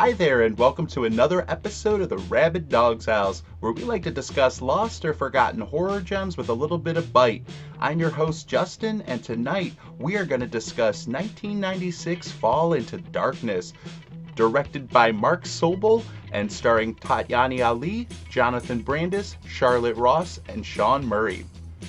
Hi there, and welcome to another episode of the Rabid Dog's House, where we like to discuss lost or forgotten horror gems with a little bit of bite. I'm your host, Justin, and tonight we are going to discuss 1996 Fall into Darkness, directed by Mark Sobel and starring Tatyana Ali, Jonathan Brandis, Charlotte Ross, and Sean Murray.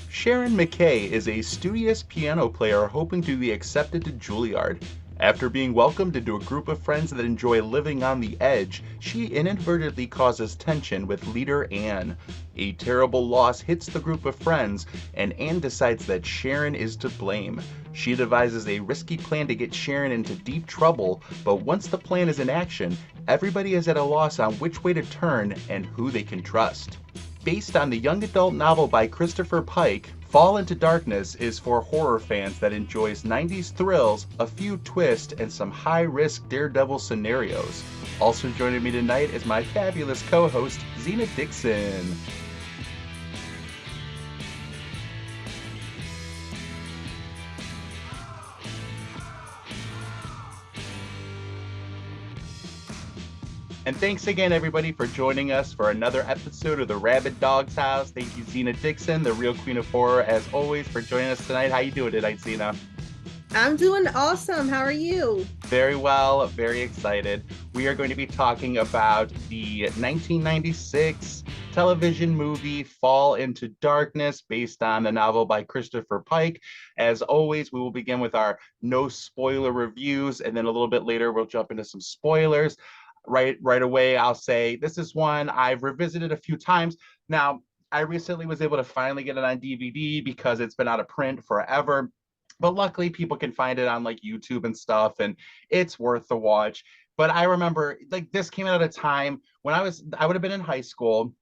Sharon McKay is a studious piano player hoping to be accepted to Juilliard. After being welcomed into a group of friends that enjoy living on the edge, she inadvertently causes tension with leader Anne. A terrible loss hits the group of friends, and Anne decides that Sharon is to blame. She devises a risky plan to get Sharon into deep trouble, but once the plan is in action, everybody is at a loss on which way to turn and who they can trust. Based on the young adult novel by Christopher Pike, Fall into Darkness is for horror fans that enjoys 90s thrills, a few twists, and some high-risk daredevil scenarios. Also joining me tonight is my fabulous co-host, Zena Dixon. And thanks again, everybody, for joining us for another episode of the Rabid Dog's House. Thank you, Zena Dixon, the real queen of horror, as always, for joining us tonight. How you doing tonight, Zena? I'm doing awesome. How are you? Very well, very excited. We are going to be talking about the 1996 television movie Fall into Darkness, based on the novel by Christopher Pike. As always, we will begin with our no spoiler reviews, and then a little bit later, we'll jump into some spoilers. Right away, I'll say this is one I've revisited a few times. Now, I recently was able to finally get it on DVD because it's been out of print forever. But luckily, people can find it on like YouTube and stuff, and it's worth the watch. But I remember like this came out at a time when I would have been in high school.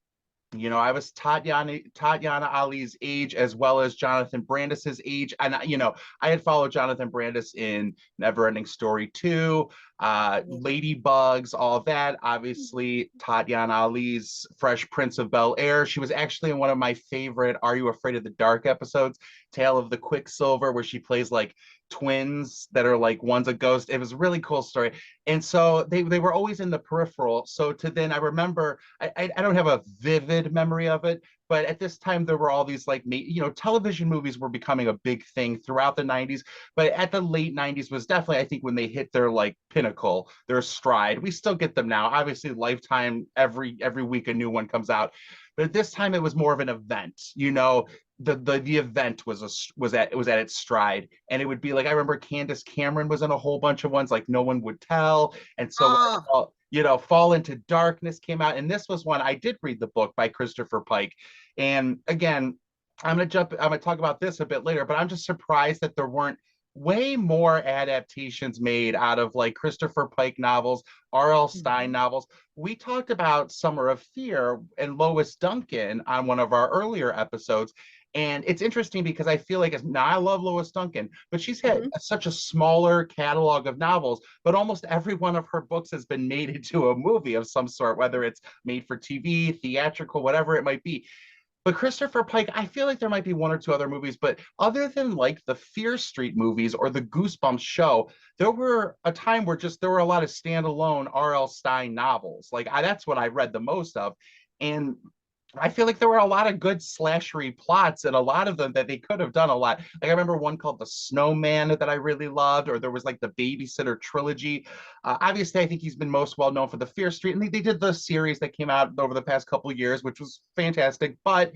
You know, I was Tatyana Ali's age as well as Jonathan Brandis's age. And, I had followed Jonathan Brandis in Neverending Story 2, Ladybugs, all of that. Obviously, Tatyana Ali's Fresh Prince of Bel-Air. She was actually in one of my favorite Are You Afraid of the Dark episodes, Tale of the Quicksilver, where she plays like twins that are like one's a ghost. It was a really cool story. And so they were always in the peripheral. So to then I remember I don't have a vivid memory of it, but at this time there were all these like television movies were becoming a big thing throughout the 90s, but at the late 90s was definitely I think when they hit their like pinnacle, their stride. We still get them now. Obviously Lifetime every week a new one comes out. But at this time it was more of an event. The event was at its stride, and it would be like I remember Candace Cameron was in a whole bunch of ones like No One Would Tell, and so Oh, Fall into Darkness came out, and this was one I did read the book by Christopher Pike, and again, I'm gonna talk about this a bit later, but I'm just surprised that there weren't way more adaptations made out of like Christopher Pike novels, R.L. Stine novels. We talked about Summer of Fear and Lois Duncan on one of our earlier episodes. And it's interesting because I feel like now I love Lois Duncan, but she's had mhm. such a smaller catalog of novels, but almost every one of her books has been made into a movie of some sort, whether it's made for TV, theatrical, whatever it might be. But Christopher Pike, I feel like there might be one or two other movies, but other than like the Fear Street movies or the Goosebumps show, there were a time where just there were a lot of standalone R.L. Stine novels. That's what I read the most of. And I feel like there were a lot of good slashery plots and a lot of them that they could have done a lot. Like I remember one called The Snowman that I really loved, or there was like the Babysitter trilogy. Obviously, I think he's been most well known for the Fear Street, and they did the series that came out over the past couple of years, which was fantastic. But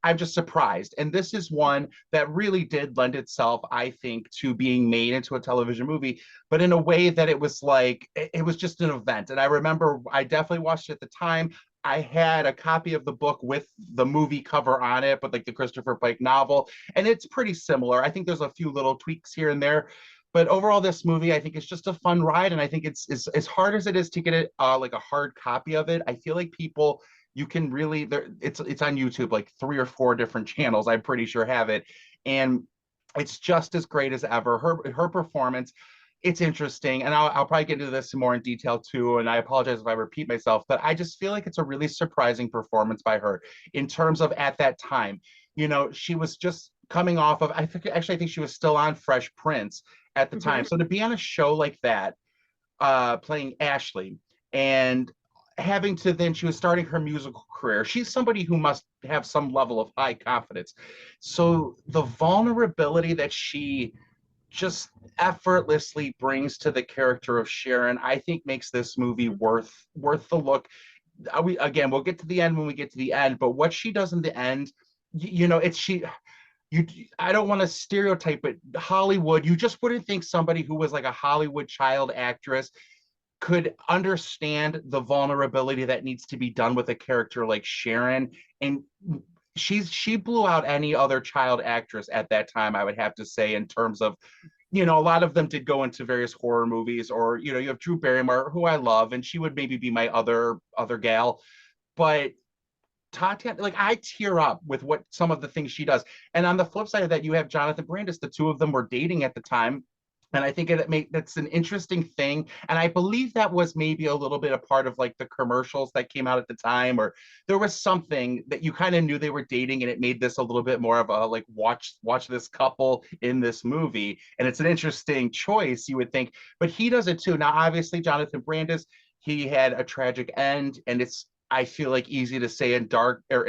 I'm just surprised, and this is one that really did lend itself, I think, to being made into a television movie, but in a way that it was like it was just an event. And I remember I definitely watched it at the time. I had a copy of the book with the movie cover on it, but like the Christopher Pike novel, and it's pretty similar. I think there's a few little tweaks here and there, but overall, this movie I think is just a fun ride, and I think it's as hard as it is to get it like a hard copy of it. I feel like people you can really there it's on YouTube like three or four different channels. I'm pretty sure have it, and it's just as great as ever. Her performance, it's interesting, and I'll probably get into this more in detail too. And I apologize if I repeat myself, but I just feel like it's a really surprising performance by her in terms of at that time. She was just coming off of I think she was still on Fresh Prince at the time. Mhm. So to be on a show like that, playing Ashley, and having to then she was starting her musical career. She's somebody who must have some level of high confidence. So the vulnerability that she just effortlessly brings to the character of Sharon, I think makes this movie worth the look. We'll get to the end when we get to the end, but what she does in the end, it's she you I don't want to stereotype, but Hollywood, you just wouldn't think somebody who was like a Hollywood child actress could understand the vulnerability that needs to be done with a character like Sharon. And she blew out any other child actress at that time, I would have to say, in terms of, a lot of them did go into various horror movies, or you have Drew Barrymore, who I love, and she would maybe be my other gal. But Tatyana, like, I tear up with what some of the things she does. And on the flip side of that, you have Jonathan Brandis. The two of them were dating at the time. And I think that's an interesting thing. And I believe that was maybe a little bit a part of like the commercials that came out at the time, or there was something that you kind of knew they were dating, and it made this a little bit more of a like watch this couple in this movie. And it's an interesting choice, you would think, but he does it too. Now, obviously, Jonathan Brandis, he had a tragic end, and it's, I feel like, easy to say in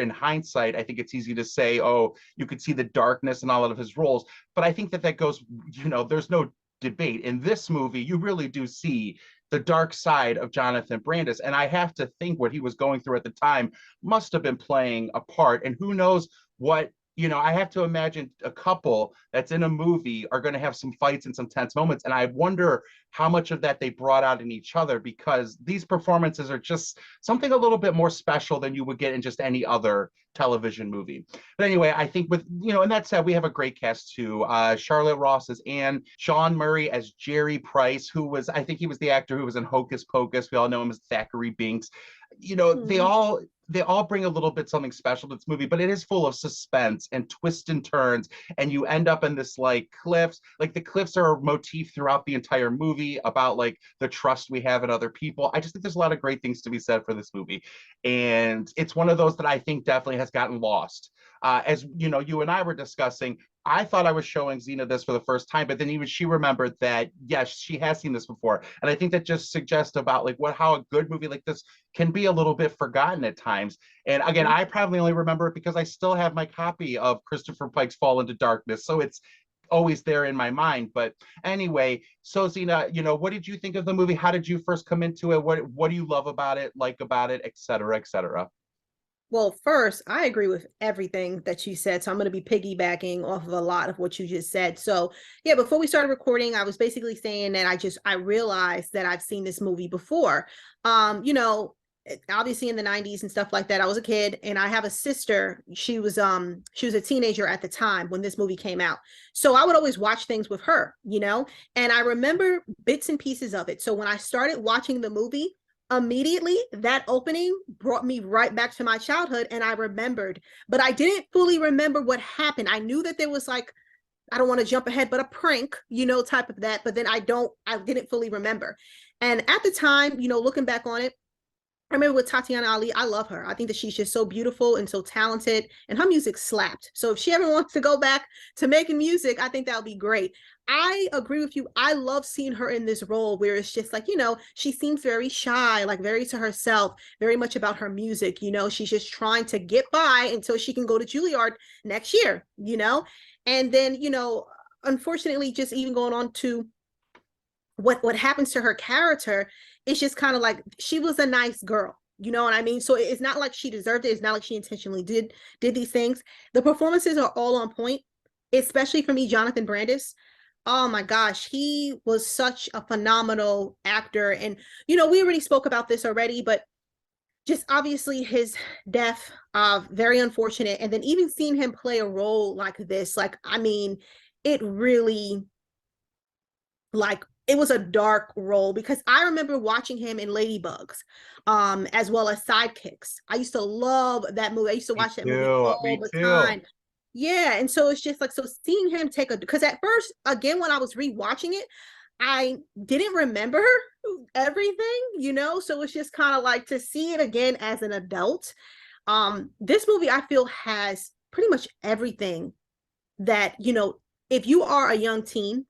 hindsight. I think it's easy to say, oh, you could see the darkness in all of his roles. But I think that goes, there's no debate. In this movie, you really do see the dark side of Jonathan Brandis. And I have to think what he was going through at the time must have been playing a part. And who knows what, I have to imagine a couple that's in a movie are going to have some fights and some tense moments. And I wonder how much of that they brought out in each other, because these performances are just something a little bit more special than you would get in just any other television movie. But anyway, I think with, and that said, we have a great cast too. Charlotte Ross as Anne, Sean Murray as Jerry Price, who was, I think he was the actor who was in Hocus Pocus. We all know him as Thackeray Binks. They all bring a little bit something special to this movie, but it is full of suspense and twists and turns, and you end up in this like cliffs. Like, the cliffs are a motif throughout the entire movie about like the trust we have in other people. I just think there's a lot of great things to be said for this movie, and it's one of those that I think definitely has gotten lost. As you and I were discussing, I thought I was showing Zena this for the first time, but then even she remembered that, yes, she has seen this before. And I think that just suggests about like how a good movie like this can be a little bit forgotten at times. And again, I probably only remember it because I still have my copy of Christopher Pike's Fall into Darkness. So it's always there in my mind. But anyway, so Zena, what did you think of the movie? How did you first come into it? What do you love about it, like about it, et cetera, et cetera? Well, first, I agree with everything that you said. So I'm going to be piggybacking off of a lot of what you just said. So yeah, before we started recording, I was basically saying that I realized that I've seen this movie before. Obviously in the 90s and stuff like that. I was a kid, and I have a sister. She was a teenager at the time when this movie came out. So I would always watch things with her, and I remember bits and pieces of it. So when I started watching the movie, immediately that opening brought me right back to my childhood, and I remembered, but I didn't fully remember what happened. I knew that there was like, I don't want to jump ahead, but a prank, type of that, but then I didn't fully remember. And at the time, looking back on it, I remember with Tatyana Ali, I love her. I think that she's just so beautiful and so talented, and her music slapped. So if she ever wants to go back to making music, I think that would be great. I agree with you. I love seeing her in this role where it's just like, she seems very shy, like very to herself, very much about her music. She's just trying to get by until she can go to Juilliard next year, and then, unfortunately, just even going on to what happens to her character, it's just kind of like, she was a nice girl, you know what I mean? So it's not like she deserved it. It's not like she intentionally did these things. The performances are all on point, especially for me, Jonathan Brandis. Oh my gosh, he was such a phenomenal actor. And we already spoke about this already, but just obviously his death, very unfortunate. And then even seeing him play a role like this, like, I mean, it really, like, it was a dark role, because I remember watching him in Ladybugs, as well as Sidekicks. I used to love that movie. I used to watch that movie all the time. Yeah, and so it's just like, so seeing him take because at first, again, when I was rewatching it, I didn't remember everything, so it's just kind of like to see it again as an adult. This movie, I feel, has pretty much everything that, if you are a young teen,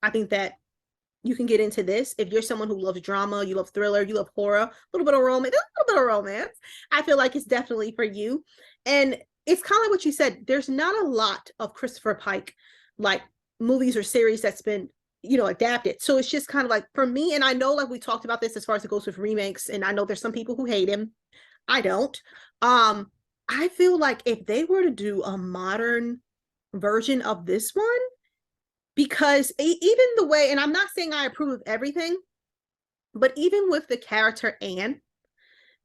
I think that you can get into this. If you're someone who loves drama, you love thriller, you love horror, a little bit of romance, a little bit of romance, I feel like it's definitely for you. And it's kind of like what you said. There's not a lot of Christopher Pike like movies or series that's been, you know, adapted. So it's just kind of like for me, and I know like we talked about this as far as it goes with remakes, and I know there's some people who hate him. I don't. Um, I feel like if they were to do a modern version of this one, because even the way, and I'm not saying I approve of everything, but even with the character Anne,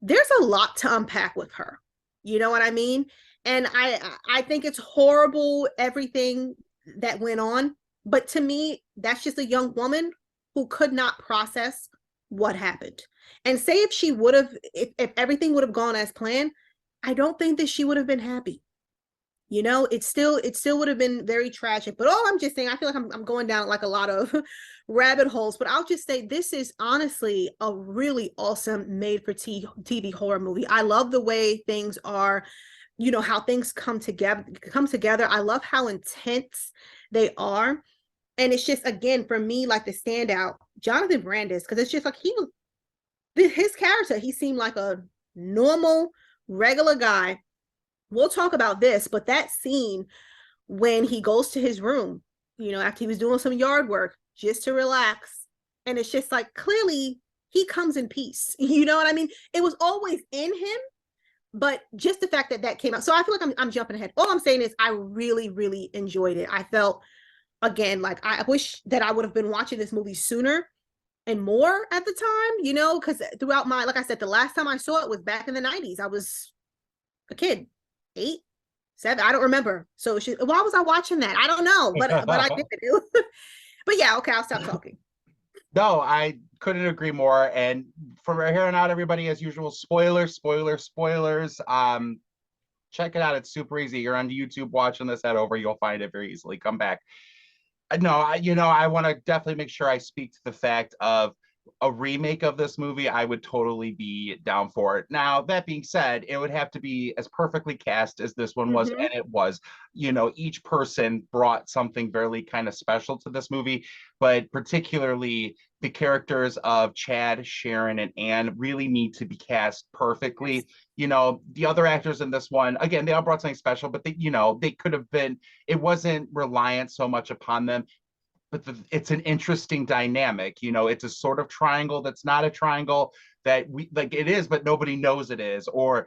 there's a lot to unpack with her. You know what I mean? And I think it's horrible everything that went on, but to me, that's just a young woman who could not process what happened. And say if she would have, if everything would have gone as planned, I don't think that she would have been happy. You know, it still would have been very tragic. But all I'm just saying, I feel like I'm going down like a lot of rabbit holes, but I'll just say this is honestly a really awesome made for TV horror movie. I love the way things are, you know, how things come together. I love how intense they are. And it's just again for me like the standout, Jonathan Brandis, because it's just like he was his character, he seemed like a normal, regular guy. We'll talk about this, but that scene when he goes to his room, you know, after he was doing some yard work just to relax, and it's just like clearly he comes in peace. You know what I mean? It was always in him, but just the fact that that came out. So I feel like I'm jumping ahead. All I'm saying is I really, really enjoyed it. I felt, again, like I wish that I would have been watching this movie sooner and more at the time, you know, because throughout my, like I said, the last time I saw it was back in the 90s. I was a kid, 8, 7, I don't remember. So why was I watching that? I don't know, but I did. But yeah, okay, I'll stop talking. No, I couldn't agree more. And from right here on out, everybody, as usual, spoilers, spoilers, spoilers. Check it out. It's super easy. You're on YouTube watching this, head over. You'll find it very easily. Come back. No, I want to definitely make sure I speak to the fact of a remake of this movie. I would totally be down for it. Now, that being said, it would have to be as perfectly cast as this one was, Mm-hmm. and it was. Each person brought something very kind of special to this movie, but particularly the characters of Chad, Sharon, and Anne really need to be cast perfectly. Yes. The other actors in this one, again, they all brought something special, but they could have been, it wasn't reliant so much upon them, but it's an interesting dynamic. It's a sort of triangle that's not a triangle that we like it is, but nobody knows it is. Or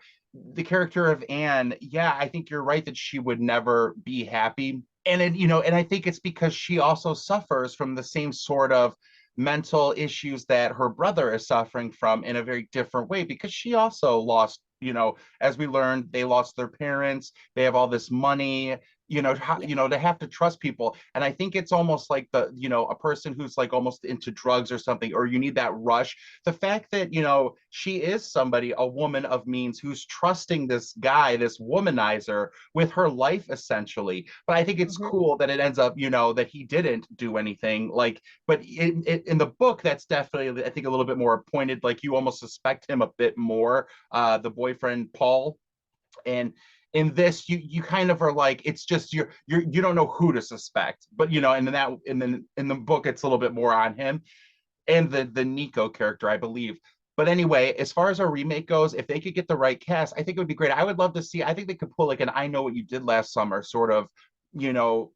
the character of Anne, yeah, I think you're right that she would never be happy. And I think it's because she also suffers from the same sort of mental issues that her brother is suffering from in a very different way, because she also lost, as we learned, they lost their parents, they have all this money, Yeah. to have to trust people. And I think it's almost like a person who's like almost into drugs or something, or you need that rush. The fact that, she is somebody, a woman of means, who's trusting this guy, this womanizer, with her life essentially. But I think it's Mm-hmm. cool that it ends up, that he didn't do anything. Like, but in the book, that's definitely, I think, a little bit more pointed. Like, you almost suspect him a bit more, the boyfriend, Paul. And in this, you kind of are like, it's just you don't know who to suspect, but and then in the book it's a little bit more on him and the Nico character, I believe. But anyway, as far as our remake goes, if they could get the right cast, I think it would be great. I would love to see, I think they could pull like an I Know What You Did Last Summer sort of,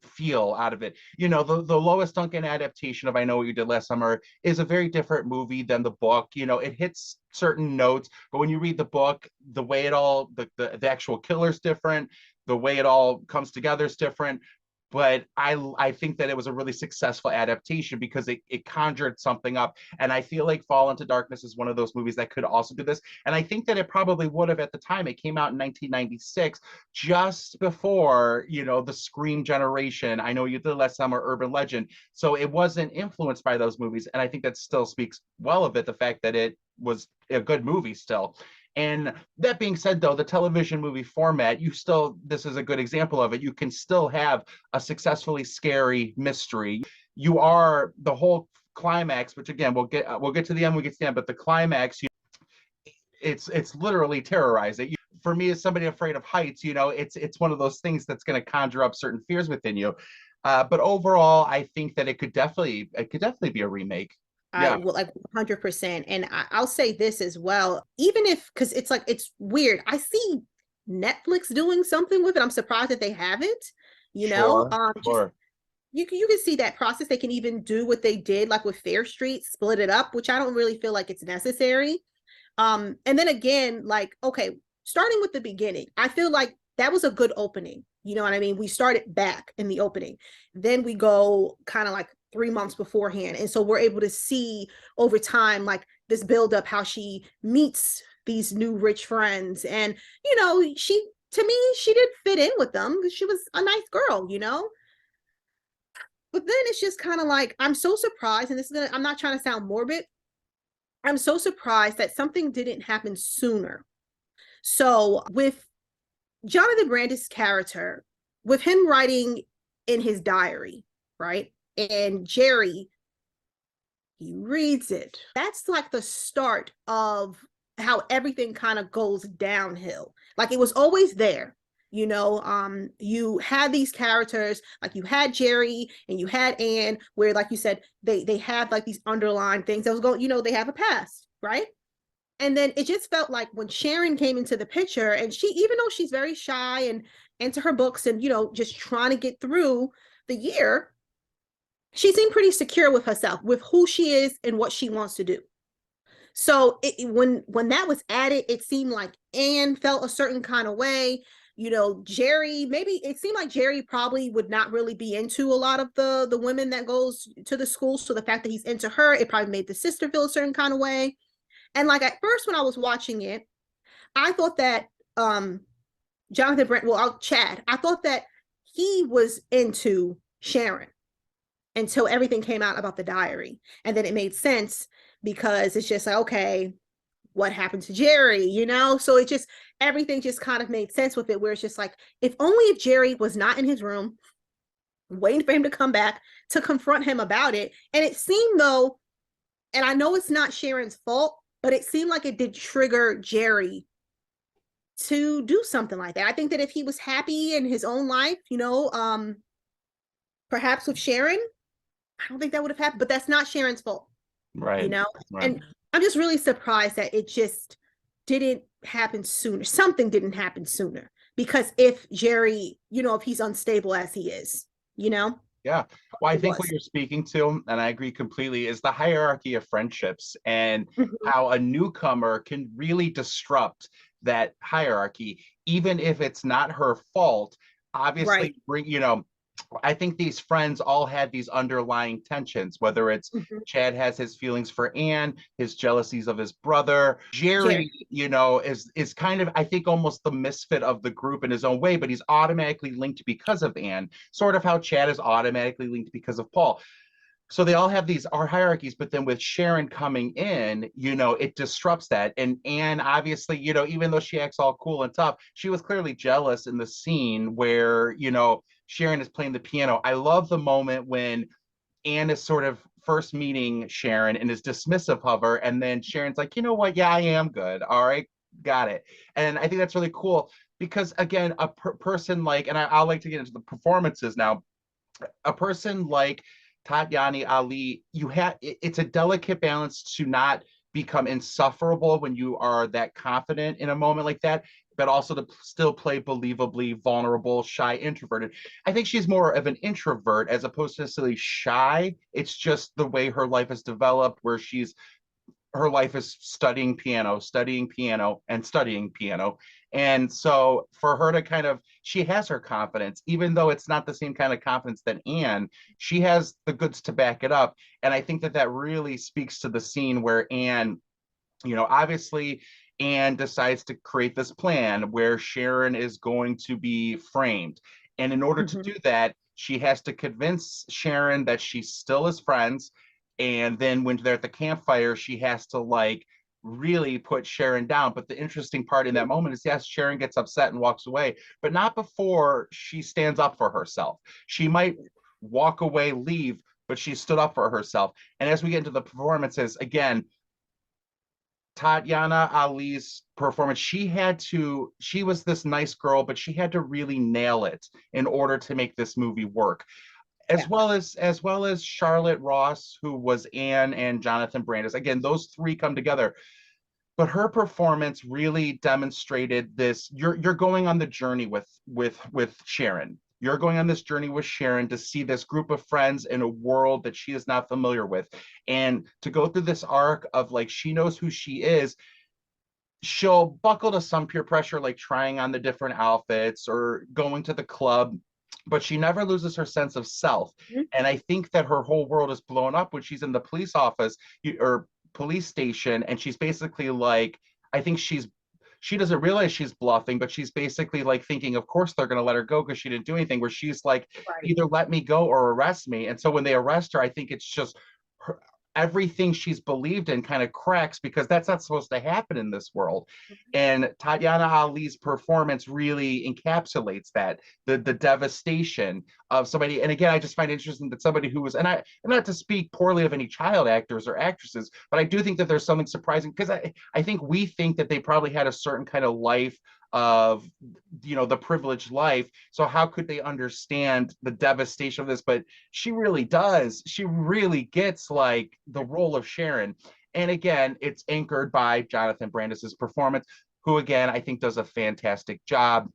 feel out of it. The Lois Duncan adaptation of I Know What You Did Last Summer is a very different movie than the book. It hits certain notes, but when you read the book, the way it all, the actual killer's different, the way it all comes together is different. But I think that it was a really successful adaptation because it conjured something up. And I feel like Fall into Darkness is one of those movies that could also do this. And I think that it probably would have at the time. It came out in 1996, just before, the Scream generation. I Know You Did Last Summer, Urban Legend. So it wasn't influenced by those movies. And I think that still speaks well of it, the fact that it was a good movie still. And that being said, though, the television movie format, this is a good example of it. You can still have a successfully scary mystery. You are the whole climax, which again, we'll get to the end, we get to the end, but the climax, it's literally terrorizing. For me, as somebody afraid of heights, it's one of those things that's going to conjure up certain fears within you. But overall, I think that it could definitely be a remake. I Yeah, will like 100%. And I'll say this as well, even if, because it's like, it's weird. I see Netflix doing something with it. I'm surprised that they haven't, you know, sure, just sure. you can see that process. They can even do what they did like with Fair Street, split it up, which I don't really feel like it's necessary. And then again, like, okay, starting with the beginning, I feel like that was a good opening. You know what I mean? We started back in the opening. Then we go kind of like 3 months beforehand. And so we're able to see over time, like this build up, how she meets these new rich friends. And, you know, to me, she did fit in with them because she was a nice girl, you know? But then it's just kind of like, I'm so surprised. And I'm not trying to sound morbid. I'm so surprised that something didn't happen sooner. So with Jonathan Brandis' character, with him writing in his diary, right? And Jerry, he reads it. That's like the start of how everything kind of goes downhill. Like it was always there. You know, you had these characters, like you had Jerry and you had Anne, where like you said, they have like these underlying things that was going, you know, they have a past, right? And then it just felt like when Sharon came into the picture, and she, even though she's very shy and into her books and, you know, just trying to get through the year, she seemed pretty secure with herself, with who she is and what she wants to do. So when that was added, it seemed like Anne felt a certain kind of way. You know, Jerry, maybe it seemed like Jerry probably would not really be into a lot of the women that goes to the school. So the fact that he's into her, it probably made the sister feel a certain kind of way. And like at first when I was watching it, I thought that Jonathan Brent, well, Chad, I thought that he was into Sharon until everything came out about the diary. And then it made sense because it's just like, okay, what happened to Jerry, you know? So it just, everything just kind of made sense with it, where it's just like, if only if Jerry was not in his room, waiting for him to come back to confront him about it. And it seemed though, and I know it's not Sharon's fault, but it seemed like it did trigger Jerry to do something like that. I think that if he was happy in his own life, you know, perhaps with Sharon, I don't think that would have happened, but that's not Sharon's fault, you Right, know? right. And I'm just really surprised that it just didn't happen sooner. Something didn't happen sooner. Because if Jerry, you know, if he's unstable as he is, you know, Yeah. Well, I it think what was. you're speaking to, and I agree completely, is the hierarchy of friendships and Mhm. how a newcomer can really disrupt that hierarchy, even if it's not her fault. Right. Obviously, I think these friends all had these underlying tensions, whether it's Mhm. Chad has his feelings for Anne, his jealousies of his brother. Jerry. Jerry, is kind of, I think, almost the misfit of the group in his own way, but he's automatically linked because of Anne, sort of how Chad is automatically linked because of Paul. So they all have these our hierarchies, but then with Sharon coming in, it disrupts that. And Anne, obviously, even though she acts all cool and tough, she was clearly jealous in the scene where, Sharon is playing the piano. I love the moment when Anne is sort of first meeting Sharon and is dismissive of her. And then Sharon's like, you know what? Yeah, I am good. All right, got it. And I think that's really cool because, again, a person like, and I'll like to get into the performances now, a person like Tatyana Ali, it's a delicate balance to not become insufferable when you are that confident in a moment like that, but also to still play believably vulnerable, shy, introverted. I think she's more of an introvert as opposed to necessarily shy. It's just the way her life has developed, where her life is studying piano, and studying piano. And so for her to she has her confidence, even though it's not the same kind of confidence that Anne, she has the goods to back it up. And I think that that really speaks to the scene where Anne, obviously, Anne decides to create this plan where Sharon is going to be framed. And in order to Mhm. do that, she has to convince Sharon that she still is friends. And then when they're at the campfire, she has to really put Sharon down. But the interesting part in that moment is, yes, Sharon gets upset and walks away, but not before she stands up for herself. She might walk away, leave, but she stood up for herself. And as we get into the performances, again, Tatyana Ali's performance, she was this nice girl, but she had to really nail it in order to make this movie work. Yeah. as well as Charlotte Ross, who was Anne, and Jonathan Brandis. Again, those three come together. But her performance really demonstrated this. You're going on the journey with Sharon. You're going on this journey with Sharon to see this group of friends in a world that she is not familiar with, and to go through this arc of like she knows who she is. She'll buckle to some peer pressure, like trying on the different outfits or going to the club, but she never loses her sense of self. Mhm. And I think that her whole world is blown up when she's in the police office or police station, and she's basically like, I think she doesn't realize she's bluffing, but she's basically like thinking, of course they're going to let her go because she didn't do anything. Where she's like, Right. either let me go or arrest me. And so when they arrest her, I think it's just her, everything she's believed in kind of cracks because that's not supposed to happen in this world. And Tatyana Ali's performance really encapsulates that the devastation of somebody. And again, I just find it interesting that somebody who was, and not to speak poorly of any child actors or actresses, but I do think that there's something surprising because I think we think that they probably had a certain kind of life of the privileged life, so how could they understand the devastation of this? But she really does. She really gets like the role of Sharon. And again, it's anchored by Jonathan Brandis's performance, who again I think does a fantastic job.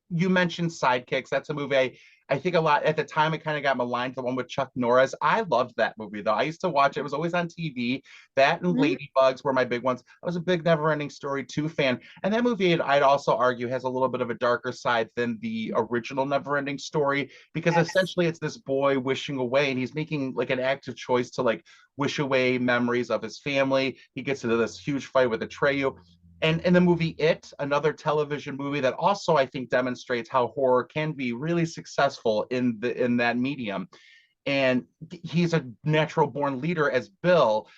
You mentioned Sidekicks. That's a movie I think a lot at the time. It kind of got maligned, the one with Chuck Norris. I loved that movie though. I used to watch it. It was always on TV. That and Mhm. Ladybugs were my big ones. I was a big Neverending Story 2 fan. And that movie, I'd also argue, has a little bit of a darker side than the original Neverending Story, because Yes. essentially it's this boy wishing away, and he's making like an active choice to like wish away memories of his family. He gets into this huge fight with Atreyu. And in the movie It, another television movie that also I think demonstrates how horror can be really successful in that medium. And he's a natural born leader as Bill,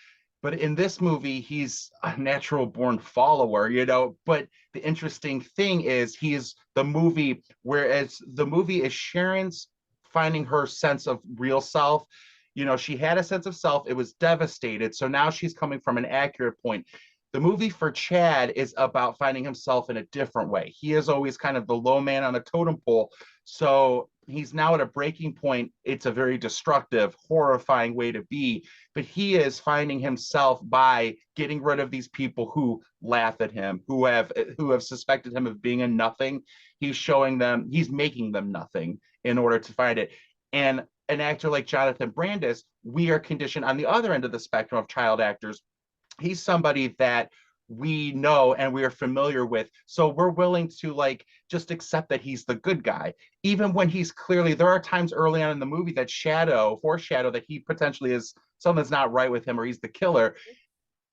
but in this movie he's a natural born follower. But the interesting thing is he's the movie, whereas the movie is Sharon's finding her sense of real self. She had a sense of self, it was devastated, so now she's coming from an accurate point. The movie for Chad is about finding himself in a different way. He is always kind of the low man on a totem pole. So he's now at a breaking point. It's a very destructive, horrifying way to be. But he is finding himself by getting rid of these people who laugh at him, who have suspected him of being a nothing. He's making them nothing in order to find it. And an actor like Jonathan Brandis, we are conditioned on the other end of the spectrum of child actors. He's somebody that we know and we are familiar with, so we're willing to like just accept that he's the good guy, even when he's clearly, there are times early on in the movie that foreshadow that he potentially is something that's not right with him, or he's the killer.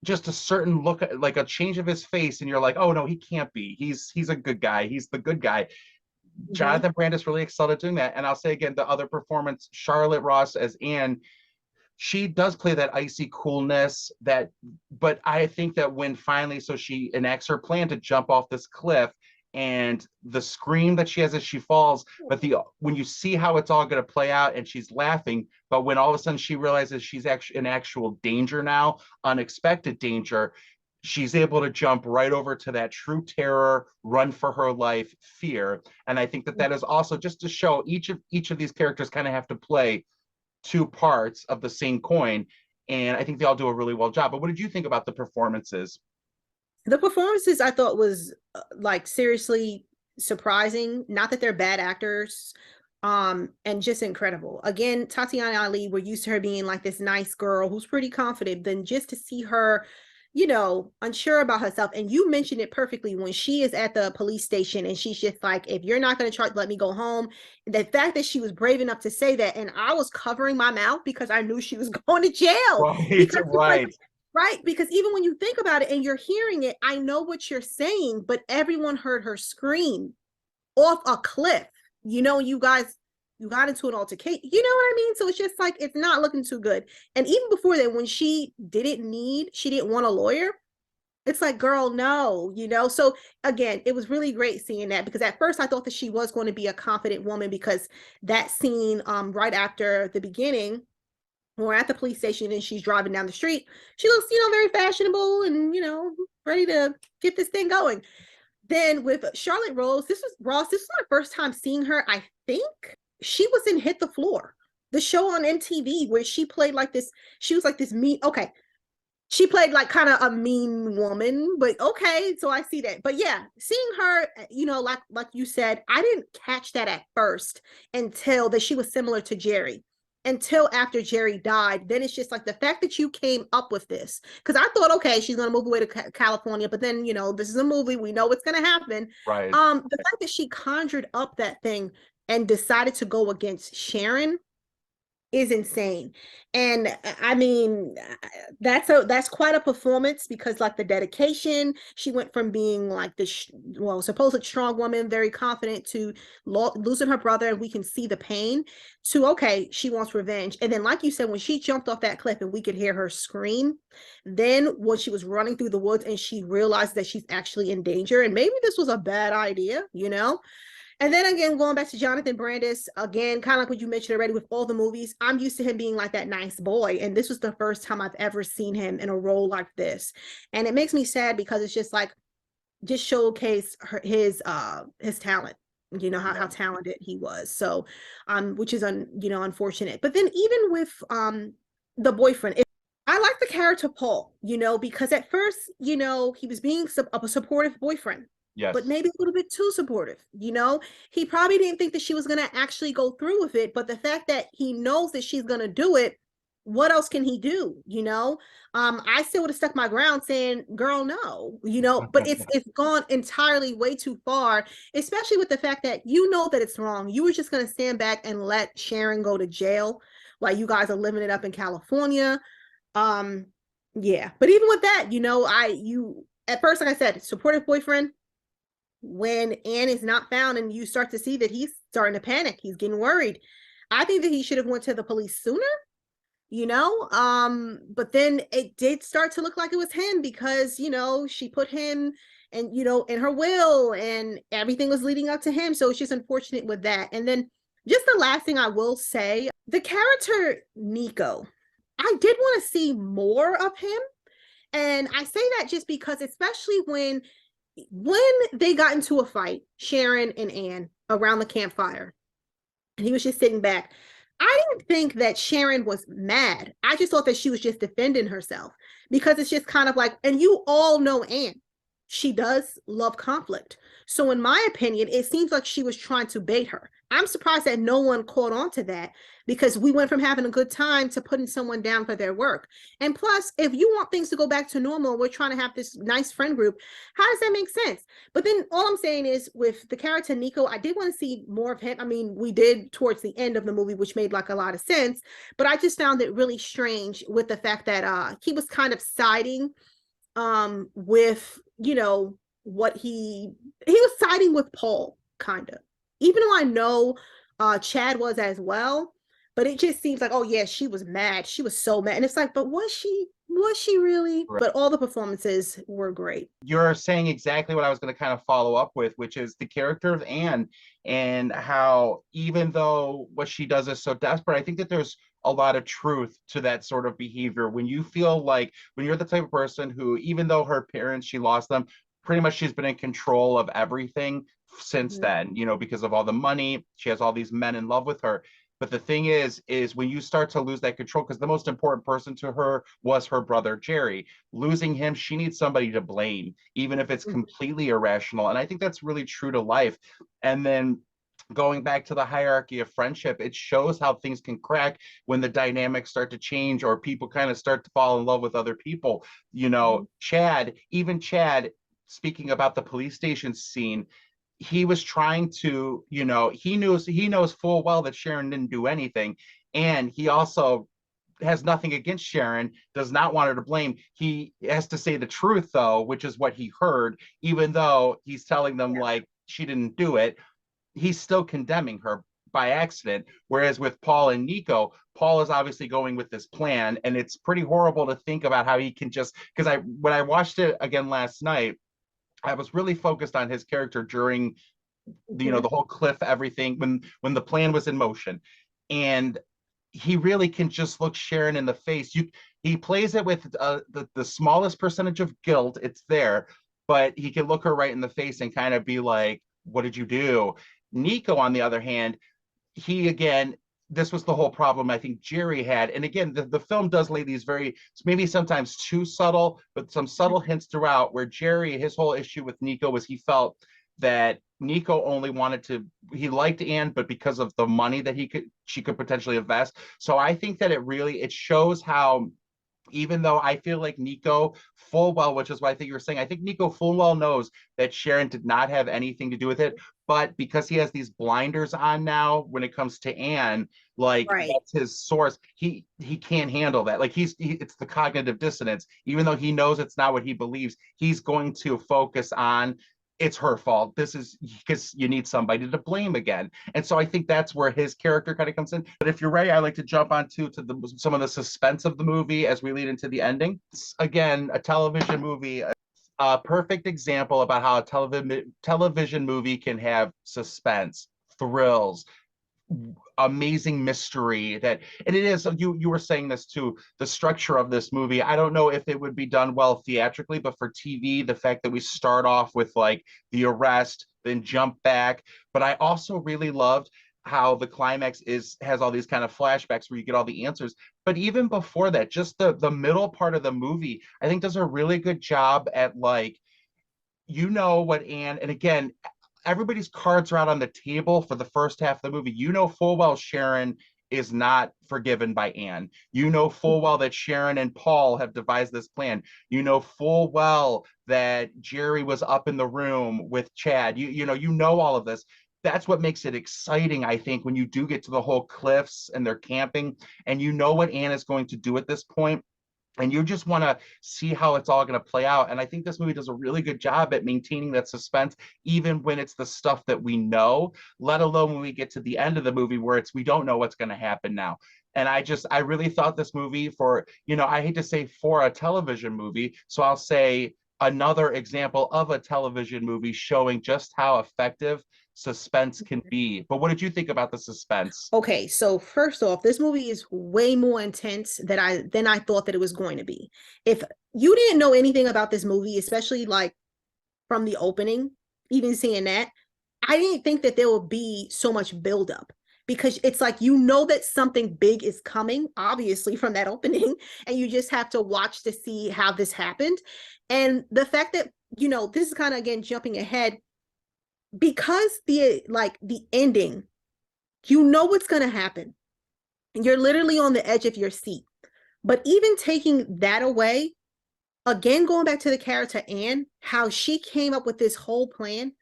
Just a certain look, like a change of his face, and you're like, oh no, he can't be, he's a good guy, he's the good guy. Mhm. Jonathan Brandis really excelled at doing that. And I'll say again, the other performance, Charlotte Ross as Anne, she does play that icy coolness, but I think that when finally, so she enacts her plan to jump off this cliff, and the scream that she has as she falls, but when you see how it's all going to play out, and she's laughing, but when all of a sudden she realizes she's actually in actual danger now, unexpected danger, she's able to jump right over to that true terror, run for her life fear. And I think that that is also just to show each of these characters kind of have to play two parts of the same coin. And I think they all do a really well job. But what did you think about the performances? The performances I thought was like seriously surprising. Not that they're bad actors, and just incredible. Again, Tatyana Ali, we're used to her being like this nice girl who's pretty confident. Then just to see her, unsure about herself. And you mentioned it perfectly when she is at the police station and she's just like, if you're not going to let me go home. The fact that she was brave enough to say that, and I was covering my mouth because I knew she was going to jail. Right, Because it's like, right. right? Because even when you think about it and you're hearing it, I know what you're saying, but everyone heard her scream off a cliff. You got into an altercation. You know what I mean? So it's just like, it's not looking too good. And even before that, when she didn't want a lawyer, it's like, girl, no. So again, it was really great seeing that, because at first I thought that she was going to be a confident woman, because that scene right after the beginning, we're at the police station and she's driving down the street. She looks, very fashionable and, ready to get this thing going. Then with Charlotte Rose, this was my first time seeing her. I think she was in Hit the Floor, the show on MTV where she played like this. She was like this mean. Okay, she played like kind of a mean woman, but okay, so I see that. But yeah, seeing her, like you said, I didn't catch that at first until that she was similar to Jerry. Until after Jerry died, then it's just like the fact that you came up with this. Because I thought, okay, she's gonna move away to California, but then this is a movie, we know what's gonna happen. Right. The fact that she conjured up that thing and decided to go against Sharon is insane. And I mean, that's quite a performance because like the dedication, she went from being like this supposed strong woman, very confident, to losing her brother, and we can see the pain, to okay, she wants revenge. And then like you said, when she jumped off that cliff and we could hear her scream, then when she was running through the woods and she realized that she's actually in danger and maybe this was a bad idea. And then again, going back to Jonathan Brandis, again, kind of like what you mentioned already with all the movies, I'm used to him being like that nice boy. And this was the first time I've ever seen him in a role like this. And it makes me sad because it's just like, just showcase his talent, how talented he was. So, which is, unfortunate. But then even with the boyfriend, I like the character Paul, because at first, he was being a supportive boyfriend. Yes. But maybe a little bit too supportive. He probably didn't think that she was going to actually go through with it. But the fact that he knows that she's going to do it, what else can he do? I still would have stuck my ground saying, girl, no, but it's gone entirely way too far, especially with the fact that that it's wrong. You were just going to stand back and let Sharon go to jail while you guys are living it up in California. Yeah. But even with that, at first, like I said, supportive boyfriend. When Anne is not found and you start to see that he's starting to panic, he's getting worried. I think that he should have went to the police sooner, but then it did start to look like it was him because, she put him and, in her will and everything was leading up to him. So it's just unfortunate with that. And then just the last thing I will say, the character Nico, I did want to see more of him. And I say that just because, especially when they got into a fight, Sharon and Anne around the campfire, and he was just sitting back, I didn't think that Sharon was mad. I just thought that she was just defending herself because it's just kind of like, and you all know Anne, she does love conflict. So in my opinion, it seems like she was trying to bait her. I'm surprised that no one caught on to that because we went from having a good time to putting someone down for their work. And plus, if you want things to go back to normal, we're trying to have this nice friend group. How does that make sense? But then all I'm saying is with the character Nico, I did want to see more of him. I mean, we did towards the end of the movie, which made like a lot of sense, but I just found it really strange with the fact that he was kind of siding with, what he was siding with Paul, kind of, even though I know Chad was as well, but it just seems like, oh yeah, she was mad, she was so mad, and it's like, but was she really? Right. But all the performances were great. You're saying exactly what I was going to kind of follow up with, which is the character of Anne and how even though what she does is so desperate, I think that there's a lot of truth to that sort of behavior. When you feel like, when you're the type of person who, even though her parents, she lost them, pretty much she's been in control of everything since then, because of all the money, she has all these men in love with her. But the thing is when you start to lose that control, because the most important person to her was her brother, Jerry, losing him, she needs somebody to blame, even if it's completely irrational. And I think that's really true to life. And then going back to the hierarchy of friendship, it shows how things can crack when the dynamics start to change or people kind of start to fall in love with other people. Chad, speaking about the police station scene, he was trying to, he knows full well that Sharon didn't do anything. And he also has nothing against Sharon, does not want her to blame. He has to say the truth, though, which is what he heard, even though he's telling them like she didn't do it. He's still condemning her by accident. Whereas with Paul and Nico, Paul is obviously going with this plan. And it's pretty horrible to think about how he can just, because when I watched it again last night, I was really focused on his character during the whole cliff, everything, when the plan was in motion. And he really can just look Sharon in the face. He plays it with the smallest percentage of guilt. It's there, but he can look her right in the face and kind of be like, what did you do? Nico, on the other hand, he again, this was the whole problem I think Jerry had. And again, the film does lay these very, maybe sometimes too subtle, but some subtle hints throughout where Jerry, his whole issue with Nico was he felt that Nico only wanted to, he liked Anne, but because of the money that she could potentially invest. So I think that it shows how, even though I feel like Nico full well, which is what I think you were saying, I think Nico full well knows that Sharon did not have anything to do with it. But because he has these blinders on now when it comes to Anne, like Right. that's his source. He can't handle that. Like it's the cognitive dissonance. Even though he knows it's not what he believes, he's going to focus on it's her fault. This is because you need somebody to blame again. And so I think that's where his character kind of comes in. But if you're ready, I like to jump on to some of the suspense of the movie as we lead into the ending. It's, again, a television movie, a perfect example about how a television movie can have suspense, thrills, amazing mystery that, and it is, you were saying this too, the structure of this movie, I don't know if it would be done well theatrically, but for TV, the fact that we start off with like the arrest, then jump back. But I also really loved how the climax has all these kind of flashbacks where you get all the answers. But even before that, just the middle part of the movie, I think does a really good job at like, you know what Anne, and again, everybody's cards are out on the table for the first half of the movie. You know full well Sharon is not forgiven by Anne. You know full well that Sharon and Paul have devised this plan. You know full well that Jerry was up in the room with Chad. You know all of this. That's what makes it exciting, I think, when you do get to the whole cliffs and they're camping and you know what Anne is going to do at this point, and you just want to see how it's all going to play out. And I think this movie does a really good job at maintaining that suspense, even when it's the stuff that we know, let alone when we get to the end of the movie where we don't know what's going to happen now. And I really thought this movie for, I hate to say for a television movie, so I'll say another example of a television movie showing just how effective suspense can be. But what did you think about the suspense? Okay, so first off, this movie is way more intense than I thought that it was going to be. If you didn't know anything about this movie, especially like from the opening, even seeing that, I didn't think that there would be so much buildup because it's like you know that something big is coming, obviously, from that opening, and you just have to watch to see how this happened. And the fact that, this is kind of again jumping ahead because the ending, you know what's going to happen. And you're literally on the edge of your seat. But even taking that away, again, going back to the character Anne, how she came up with this whole plan,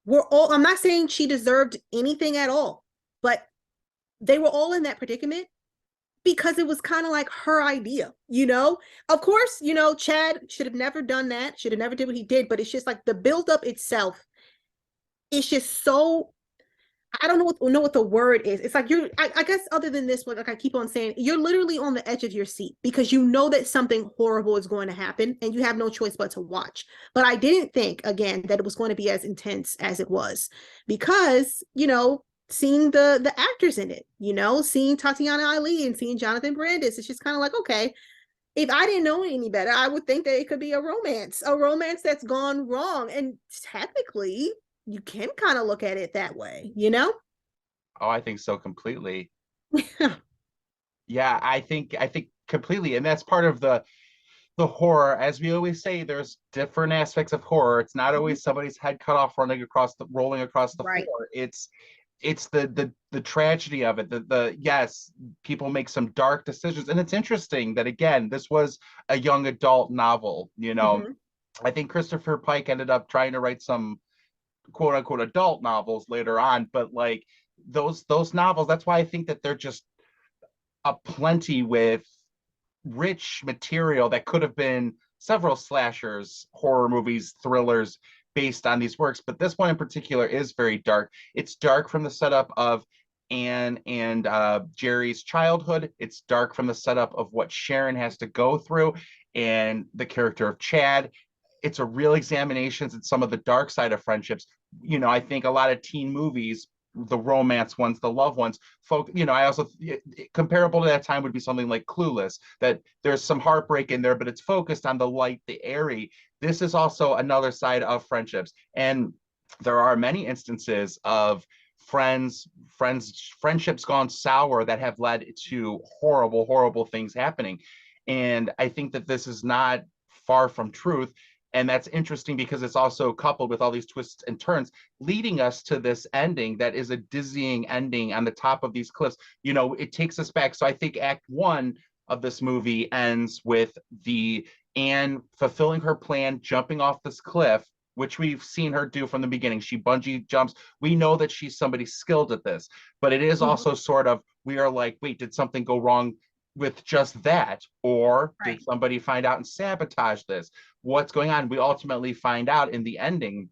I'm not saying she deserved anything at all, but they were all in that predicament because it was kind of like her idea, Of course, Chad should have never done that, should have never did what he did, but it's just like the buildup itself, it's just so, I don't know what the word is. It's like I guess other than this one, like I keep on saying, you're literally on the edge of your seat because you know that something horrible is going to happen and you have no choice but to watch. But I didn't think, again, that it was going to be as intense as it was because, seeing the actors in it, seeing Tatyana Ali and seeing Jonathan Brandis, it's just kind of like, okay, if I didn't know any better, I would think that it could be a romance that's gone wrong. And technically, you can kind of look at it that way. Oh, I think so completely. Yeah, I think completely. And that's part of the horror. As we always say, there's different aspects of horror. It's not always somebody's head cut off rolling across the Right. floor. It's the tragedy of it. The yes, people make some dark decisions. And it's interesting that again, this was a young adult novel, Mm-hmm. I think Christopher Pike ended up trying to write some quote unquote adult novels later on, but like those novels, that's why I think that they're just a plenty with rich material that could have been several slashers, horror movies, thrillers based on these works. But this one in particular is very dark. It's dark from the setup of Anne and Jerry's childhood. It's dark from the setup of what Sharon has to go through and the character of Chad. It's a real examination in some of the dark side of friendships. I think a lot of teen movies, the romance ones, the love ones, I also comparable to that time would be something like Clueless, that there's some heartbreak in there, but it's focused on the light, the airy. This is also another side of friendships. And there are many instances of friendships gone sour that have led to horrible, horrible things happening. And I think that this is not far from truth. And that's interesting because it's also coupled with all these twists and turns, leading us to this ending that is a dizzying ending on the top of these cliffs. You know, it takes us back. So I think Act One of this movie ends with the Anne fulfilling her plan, jumping off this cliff, which we've seen her do from the beginning. She bungee jumps. We know that she's somebody skilled at this, but it is also sort of, we are like, wait, did something go wrong with just that? Or did somebody find out and sabotage this? What's going on? We ultimately find out in the ending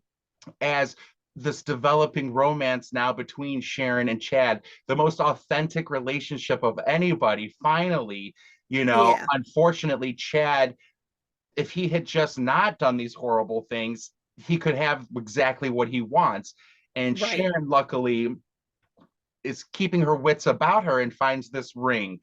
as this developing romance now between Sharon and Chad, the most authentic relationship of anybody, finally, you know. Unfortunately, Chad, if he had just not done these horrible things, he could have exactly what he wants. And Sharon, luckily, is keeping her wits about her and finds this ring,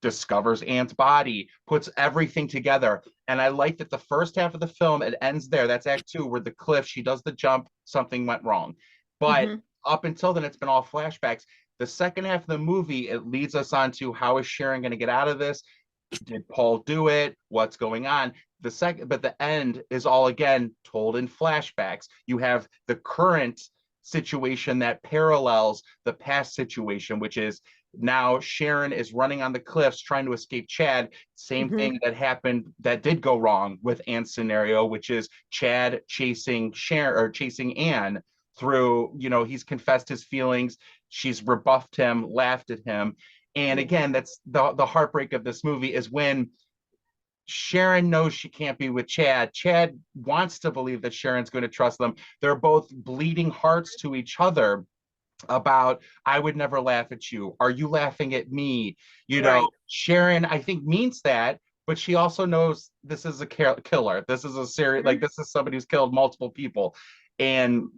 discovers Anne's body, puts everything together. And I like that the first half of the film, it ends there. That's Act Two, where the cliff, she does the jump, something went wrong. But up until then, it's been all flashbacks. The second half of the movie, it leads us on to, how is Sharon going to get out of this? Did Paul do it? What's going on? But the end is all again told in flashbacks. You have the current situation that parallels the past situation, which is now Sharon is running on the cliffs trying to escape Chad. Same thing that happened, that did go wrong with Anne's scenario, which is Chad chasing Sharon, or chasing Anne through, you know, he's confessed his feelings. She's rebuffed him, laughed at him. And again, that's the heartbreak of this movie, is when Sharon knows she can't be with Chad. Chad wants to believe that Sharon's going to trust them. They're both bleeding hearts to each other about, I would never laugh at you. Are you laughing at me? You know, Sharon, I think, means that, but she also knows this is a killer. This is a serious, like, this is somebody who's killed multiple people. And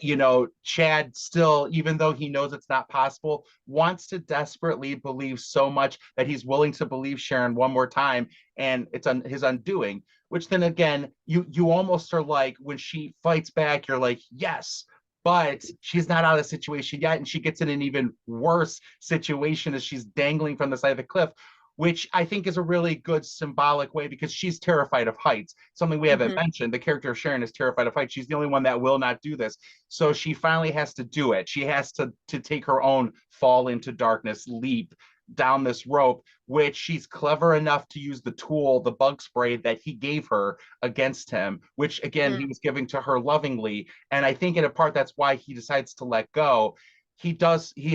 you know, Chad still, even though he knows it's not possible, wants to desperately believe so much that he's willing to believe Sharon one more time, and it's his undoing. Which then again, you almost are like, when she fights back, you're like, yes, but she's not out of the situation yet, and she gets in an even worse situation as she's dangling from the side of the cliff, which I think is a really good symbolic way, because she's terrified of heights, something we haven't mentioned. The character of Sharon is terrified of heights. She's the only one that will not do this. So she finally has to do it. She has to take her own fall into darkness leap down this rope, which she's clever enough to use the tool, the bug spray that he gave her against him, which again, he was giving to her lovingly. And I think in a part, that's why he decides to let go. He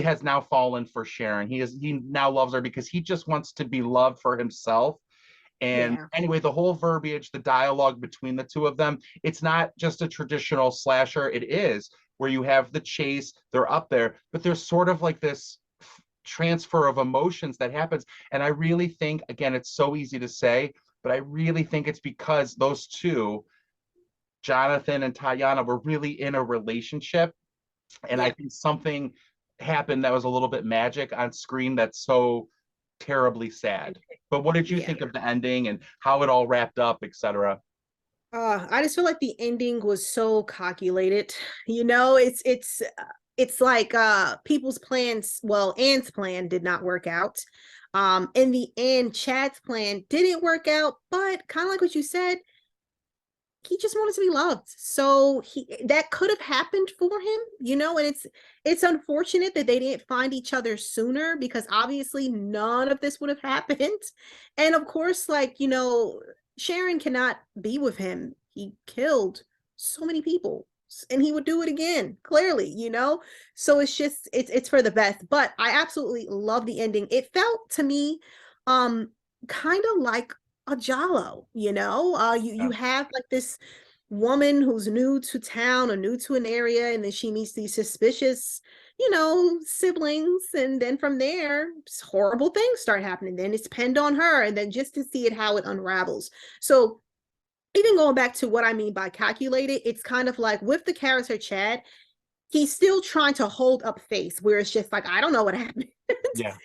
has now fallen for Sharon. He now loves her because he just wants to be loved for himself. And anyway, the whole verbiage, the dialogue between the two of them, it's not just a traditional slasher. It is, where you have the chase, they're up there, but there's sort of like this transfer of emotions that happens. And I really think, again, it's so easy to say, but I really think it's because those two, Jonathan and Tatyana, were really in a relationship. And I think something happened that was a little bit magic on screen that's so terribly sad. But what did you think of the ending and how it all wrapped up, etc.? I just feel like the ending was so calculated. You know, it's like people's plans, well, Anne's plan did not work out. In the end, Chad's plan didn't work out, but kind of like what you said, he just wanted to be loved. So that could have happened for him, you know. And it's unfortunate that they didn't find each other sooner, because obviously none of this would have happened. And of course, like, you know, Sharon cannot be with him. He killed so many people, and he would do it again, clearly, you know. So it's for the best. But I absolutely love the ending. It felt to me kind of like a giallo, you know. You have like this woman who's new to town or new to an area, and then she meets these suspicious, you know, siblings, and then from there horrible things start happening. Then it's pinned on her, and then just to see it, how it unravels. So even going back to what I mean by calculated, it's kind of like with the character Chad, he's still trying to hold up face, where it's just like, I don't know what happened.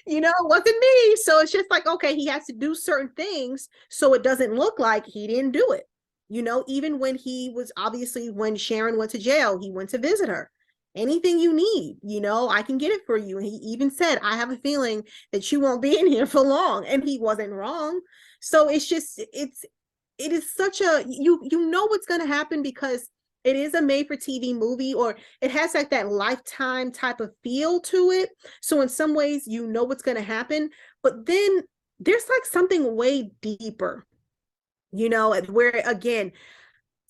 You know, it wasn't me. So it's just like, okay, he has to do certain things so it doesn't look like he didn't do it. You know, even when he was, obviously when Sharon went to jail, he went to visit her, anything you need, I can get it for you. And he even said, I have a feeling that you won't be in here for long. And he wasn't wrong. So it is such a, you know what's going to happen because it is a made for TV movie, or it has like that Lifetime type of feel to it. So in some ways, you know what's going to happen, but then there's like something way deeper, where again,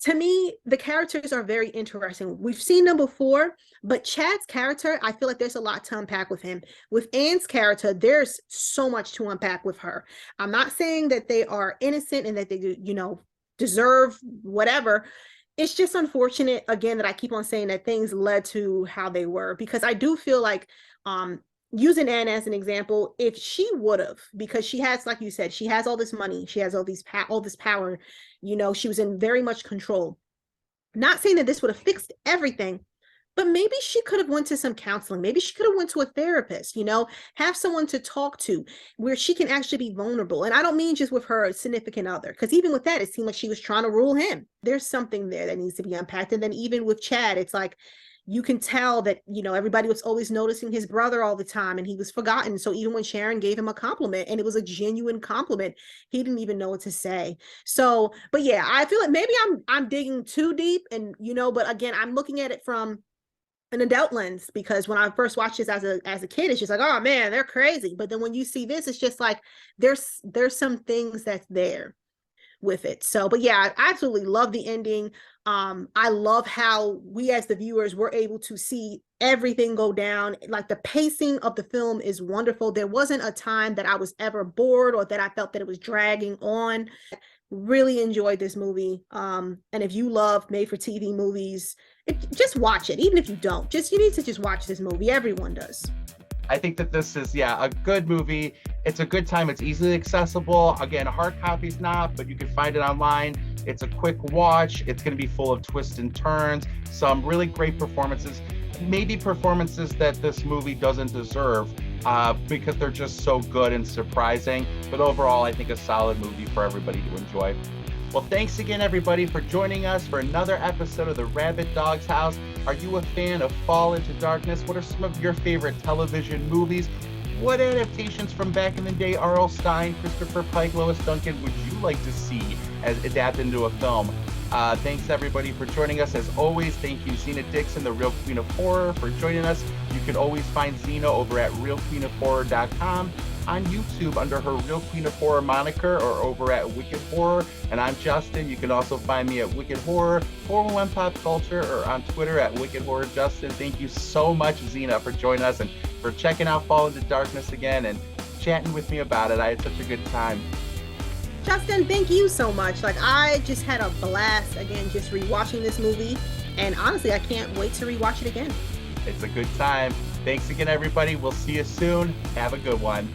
to me, the characters are very interesting. We've seen them before, but Chad's character, I feel like there's a lot to unpack with him. With Anne's character, there's so much to unpack with her. I'm not saying that they are innocent and that they, deserve whatever. It's just unfortunate, again, that I keep on saying that things led to how they were, because I do feel like, using Anne as an example, if she would have, because she has, like you said, she has all this money, she has all this power, she was in very much control. Not saying that this would have fixed everything, but maybe she could have went to some counseling. Maybe she could have went to a therapist, have someone to talk to where she can actually be vulnerable. And I don't mean just with her significant other, because even with that, it seemed like she was trying to rule him. There's something there that needs to be unpacked. And then even with Chad, it's like, you can tell that, everybody was always noticing his brother all the time and he was forgotten. So even when Sharon gave him a compliment, and it was a genuine compliment, he didn't even know what to say. So, but yeah, I feel like maybe I'm digging too deep, and, but again, I'm looking at it from an adult lens, because when I first watched this as a kid, it's just like, oh man, they're crazy. But then when you see this, it's just like, there's some things that's there with it. So, but yeah, I absolutely love the ending. I love how we as the viewers were able to see everything go down. Like, the pacing of the film is wonderful. There wasn't a time that I was ever bored or that I felt that it was dragging on. Really enjoyed this movie. And if you love made for TV movies, just watch it. Even if you don't, you need to just watch this movie. Everyone does. I think that this is, a good movie. It's a good time. It's easily accessible. Again, hard copy's not, but you can find it online. It's a quick watch. It's going to be full of twists and turns, some really great performances, maybe performances that this movie doesn't deserve, because they're just so good and surprising. But overall, I think a solid movie for everybody to enjoy. Well, thanks again, everybody, for joining us for another episode of the Rabid Dog's House. Are you a fan of Fall into Darkness? What are some of your favorite television movies? What adaptations from back in the day, R.L. Stine, Christopher Pike, Lois Duncan, would you like to see as adapted into a film? Thanks, everybody, for joining us. As always, thank you, Zena Dixon, the Real Queen of Horror, for joining us. You can always find Zena over at realqueenofhorror.com, on YouTube under her Real Queen of Horror moniker, or over at Wicked Horror. And I'm Justin. You can also find me at Wicked Horror, 411 Pop Culture, or on Twitter at Wicked Horror Justin. Thank you so much, Zena, for joining us and for checking out Fall into Darkness again and chatting with me about it. I had such a good time. Justin, thank you so much. Like, I just had a blast, again, just rewatching this movie. And honestly, I can't wait to rewatch it again. It's a good time. Thanks again, everybody. We'll see you soon. Have a good one.